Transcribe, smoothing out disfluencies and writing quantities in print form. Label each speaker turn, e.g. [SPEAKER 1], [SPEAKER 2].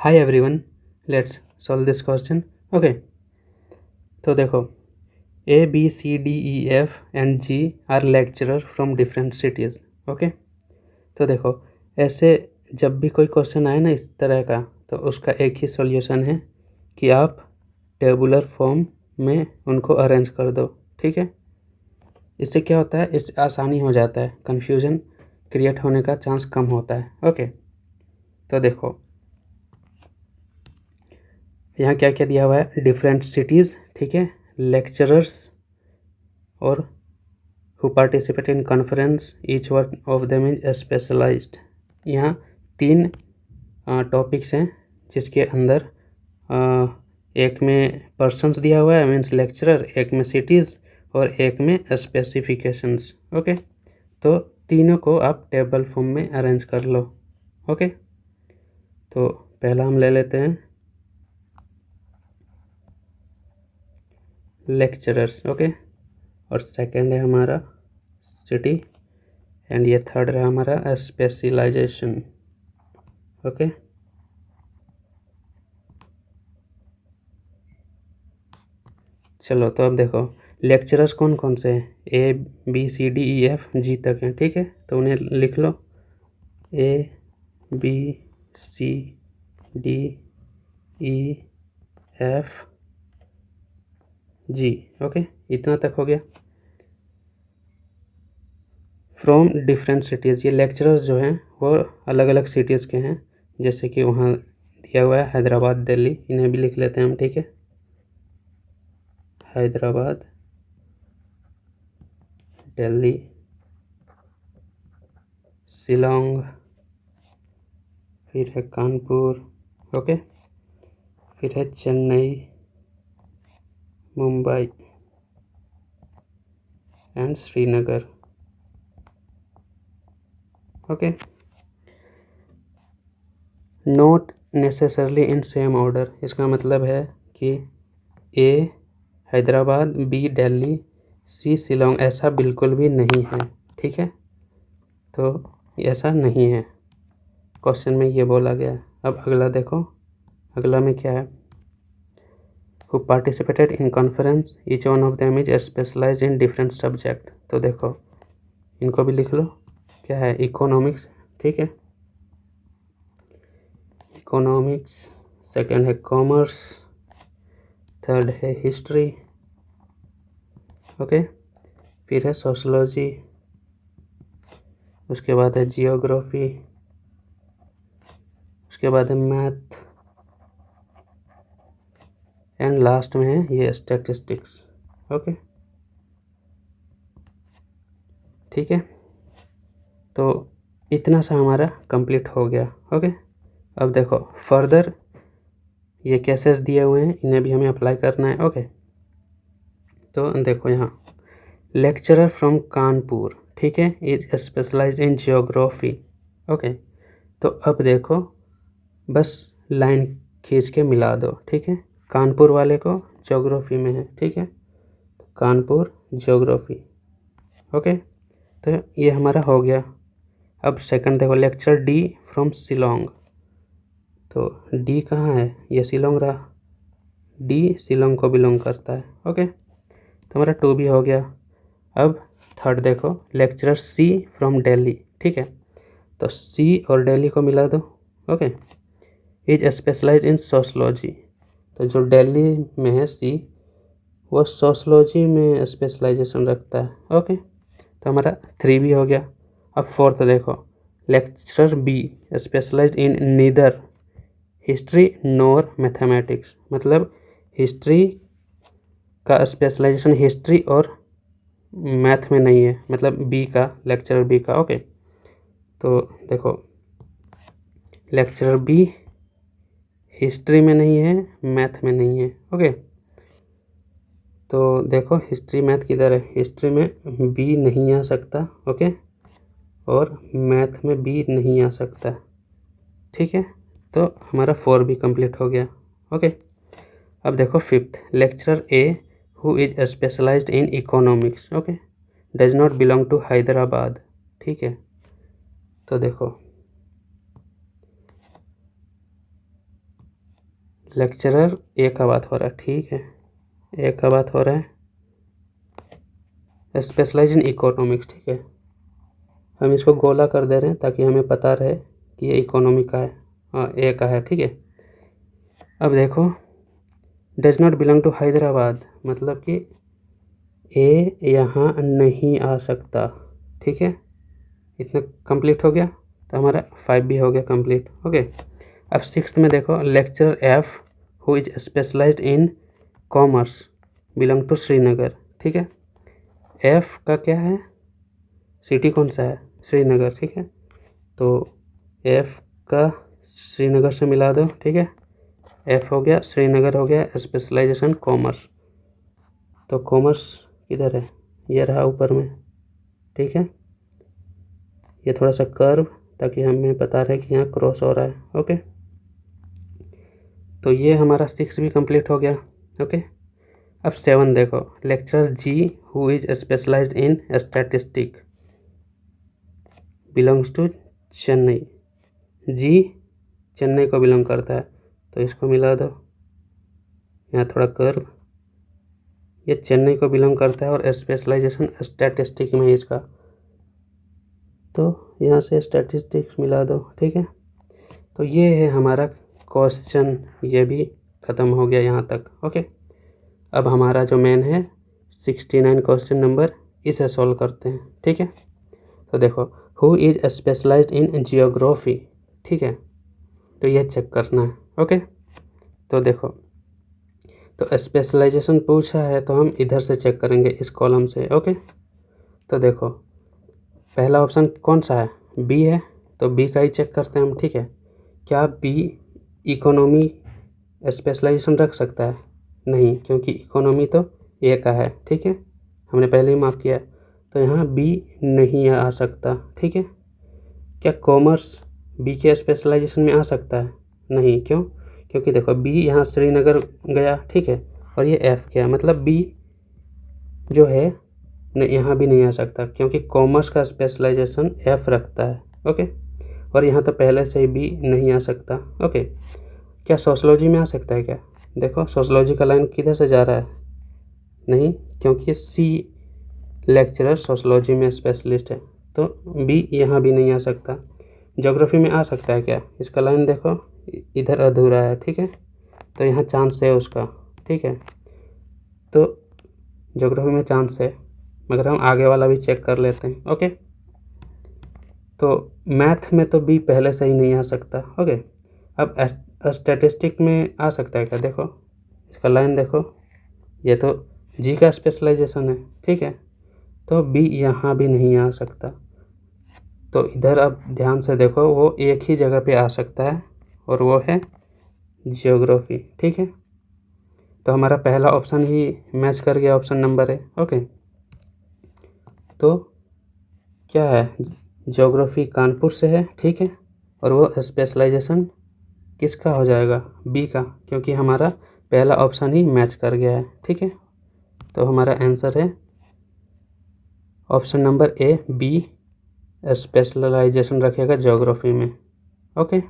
[SPEAKER 1] Hi everyone, let's solve this question. Okay, तो देखो A, B, C, D, E, F and G are lecturer from different cities. Okay, तो देखो ऐसे जब भी कोई क्वेश्चन आए ना इस तरह का, तो उसका एक ही सॉल्यूशन है कि आप टेबुलर फॉर्म में उनको अरेंज कर दो. ठीक है, इससे क्या होता है, इससे आसानी हो जाता है, कन्फ्यूजन क्रिएट होने का चांस कम होता है. ओके, तो देखो यहाँ क्या क्या दिया हुआ है, डिफरेंट सिटीज़. ठीक है, लेक्चरर्स और who participate in conference, each one of them is specialized. यहाँ 3 टॉपिक्स हैं जिसके अंदर एक में पर्सन्स दिया हुआ है मीन्स लेक्चरर, एक में सिटीज़ और एक में स्पेसिफिकेशंस. ओके, तो तीनों को आप टेबल फॉर्म में अरेंज कर लो. ओके, तो पहला हम ले लेते हैं लेक्चरर्स. ओके, और सेकंड है हमारा सिटी एंड ये थर्ड है हमारा स्पेशलाइजेशन. ओके, चलो तो अब देखो लेक्चरर्स कौन कौन से हैं, A B C D E F G तक हैं. ठीक है, तो उन्हें लिख लो, A B C D E F G. Okay, इतना तक हो गया. फ्रॉम डिफरेंट सिटीज़, ये लेक्चरर्स जो हैं वो अलग अलग सिटीज़ के हैं. जैसे कि वहाँ दिया हुआ है हैदराबाद, दिल्ली, इन्हें भी लिख लेते हैं हम. ठीक है, हैदराबाद, दिल्ली, शिलोंग, फिर है कानपुर. ओके, फिर है Chennai, Mumbai and Srinagar. Okay, not necessarily in same order. इसका मतलब है कि ए हैदराबाद, बी दिल्ली, सी शिलोंग ऐसा बिल्कुल भी नहीं है. ठीक है, तो ऐसा नहीं है, क्वेश्चन में ये बोला गया है. अब अगला देखो, अगला में क्या है, who participated in conference, each one of them is specialized in different subject. तो देखो इनको भी लिख लो, क्या है, इकोनॉमिक्स. ठीक है, इकोनॉमिक्स, सेकंड है कॉमर्स, थर्ड है हिस्ट्री. ओके, फिर है सोशोलॉजी, उसके बाद है जियोग्राफी, उसके बाद है मैथ एंड लास्ट में है ये स्टैटिस्टिक्स. ओके, ठीक है, तो इतना सा हमारा कंप्लीट हो गया. ओके, अब देखो फर्दर ये केसेस दिए हुए हैं, इन्हें भी हमें अप्लाई करना है. ओके, तो देखो यहाँ लेक्चरर फ्रॉम कानपुर, ठीक है, is specialized in geography. Okay, तो अब देखो बस लाइन खींच के मिला दो. ठीक है, कानपुर वाले को ज्योग्राफी में है. ठीक है, कानपुर ज्योग्राफी. ओके, तो ये हमारा हो गया. अब सेकंड देखो लेक्चर डी फ्रॉम शिलोंग. तो डी कहाँ है, ये शिलोंग रहा, डी शिलोंग को बिलोंग करता है. ओके, तो हमारा 2 भी हो गया. अब थर्ड देखो लेक्चरर सी फ्रॉम दिल्ली. ठीक है, तो सी और दिल्ली को मिला दो. Okay, is specialize in sociology. तो जो दिल्ली में है सी, वो सोशलॉजी में स्पेशलाइजेशन रखता है. ओके, तो हमारा 3 भी हो गया. अब फोर्थ देखो लेक्चरर बी स्पेशलाइज्ड इन नीदर हिस्ट्री नोर मैथमेटिक्स. मतलब हिस्ट्री का स्पेशलाइजेशन हिस्ट्री और मैथ में नहीं है, मतलब बी का, लेक्चरर बी का. ओके, तो देखो लेक्चरर बी हिस्ट्री में नहीं है, मैथ में नहीं है. ओके, तो देखो हिस्ट्री मैथ किधर है, हिस्ट्री में बी नहीं आ सकता. ओके, और मैथ में बी नहीं आ सकता. ठीक है, तो हमारा 4 भी कंप्लीट हो गया. ओके, अब देखो fifth lecturer A who is specialized in economics. Okay, does not belong to Hyderabad. ठीक है, तो देखो लेक्चरर ए का बात हो रहा है, ठीक है, ए का बात हो रहा है, स्पेशलाइज इन इकोनॉमिक्स, ठीक है। हम इसको गोला कर दे रहे हैं ताकि हमें पता रहे कि ये इकोनॉमी का है, हाँ ए का है, ठीक है। अब देखो does not belong to Hyderabad, मतलब कि ए यहाँ नहीं आ सकता, ठीक है। इतना कंप्लीट हो गया, तो हमारा 5 भी हो गया कंप्लीट, ओके। अब 6th में देखो lecturer F who is specialized in commerce belong to Srinagar, ठीक है। एफ का क्या है, सिटी कौन सा है, श्रीनगर, ठीक है। तो एफ का श्रीनगर से मिला दो, ठीक है। एफ हो गया, श्रीनगर हो गया, स्पेशलाइजेशन कॉमर्स, तो कॉमर्स किधर है, ये रहा ऊपर में, ठीक है। ये थोड़ा सा कर्व ताकि हमें पता रहे कि यहाँ क्रॉस हो रहा है, ओके। तो ये हमारा 6 भी कंप्लीट हो गया, ओके। अब 7 देखो lecturer G who is specialized in statistic belongs to Chennai, G Chennai को बिलोंग करता है, तो इसको मिला दो, यहाँ थोड़ा कर्व, ये चेन्नई को बिलोंग करता है और स्पेशलाइजेशन स्टैटिस्टिक में है इसका, तो यहाँ से स्टैटिस्टिक्स मिला दो, ठीक है। तो ये है हमारा क्वेश्चन, ये भी ख़त्म हो गया यहाँ तक, ओके। अब हमारा जो मेन है 69 क्वेश्चन नंबर, इसे सॉल्व करते हैं, ठीक है। तो देखो who is specialized in geography, ठीक है, तो ये चेक करना है, ओके। तो देखो तो स्पेशलाइजेशन पूछा है तो हम इधर से चेक करेंगे, इस कॉलम से, ओके। तो देखो पहला ऑप्शन कौन सा है, बी है, तो बी का ही चेक करते हैं हम, ठीक है। क्या बी इकोनॉमी स्पेशलाइजेशन रख सकता है, नहीं, क्योंकि इकोनॉमी तो ए का है, ठीक है, हमने पहले ही मार्क किया, तो यहाँ बी नहीं आ सकता, ठीक है। क्या कॉमर्स बी के स्पेशलाइजेशन में आ सकता है, नहीं, क्यों, क्योंकि देखो बी यहाँ श्रीनगर गया, ठीक है, और ये एफ गया, मतलब बी जो है यहाँ भी नहीं आ सकता, क्योंकि कॉमर्स का स्पेशलाइजेशन एफ रखता है, ओके। और यहाँ तो पहले से ही बी नहीं आ सकता, ओके। क्या सोशलॉजी में आ सकता है क्या, देखो सोशलॉजी का लाइन किधर से जा रहा है, नहीं, क्योंकि सी लेक्चरर सोशलॉजी में स्पेशलिस्ट है, तो बी यहाँ भी नहीं आ सकता। ज्योग्राफी में आ सकता है क्या, इसका लाइन देखो इधर अधूरा है, ठीक है, तो यहाँ चांस है उसका, ठीक है, तो ज्योग्राफी में चांस है, मगर हम आगे वाला भी चेक कर लेते हैं, ओके। तो मैथ में तो बी पहले से ही नहीं आ सकता, ओके। अब स्टैटिस्टिक में आ सकता है क्या, देखो इसका लाइन देखो, ये तो जी का स्पेशलाइजेशन है, ठीक है, तो बी यहाँ भी नहीं आ सकता। तो इधर अब ध्यान से देखो, वो एक ही जगह पे आ सकता है और वो है जियोग्राफी, ठीक है। तो हमारा पहला ऑप्शन ही मैच कर गया, ऑप्शन नंबर है, ओके। तो क्या है, ज्योग्राफी कानपुर से है, ठीक है, और वो स्पेशलाइजेशन किसका हो जाएगा, बी का, क्योंकि हमारा पहला ऑप्शन ही मैच कर गया है, ठीक है। तो हमारा आंसर है option number A, B specialization रखेगा ज्योग्राफी में, ओके।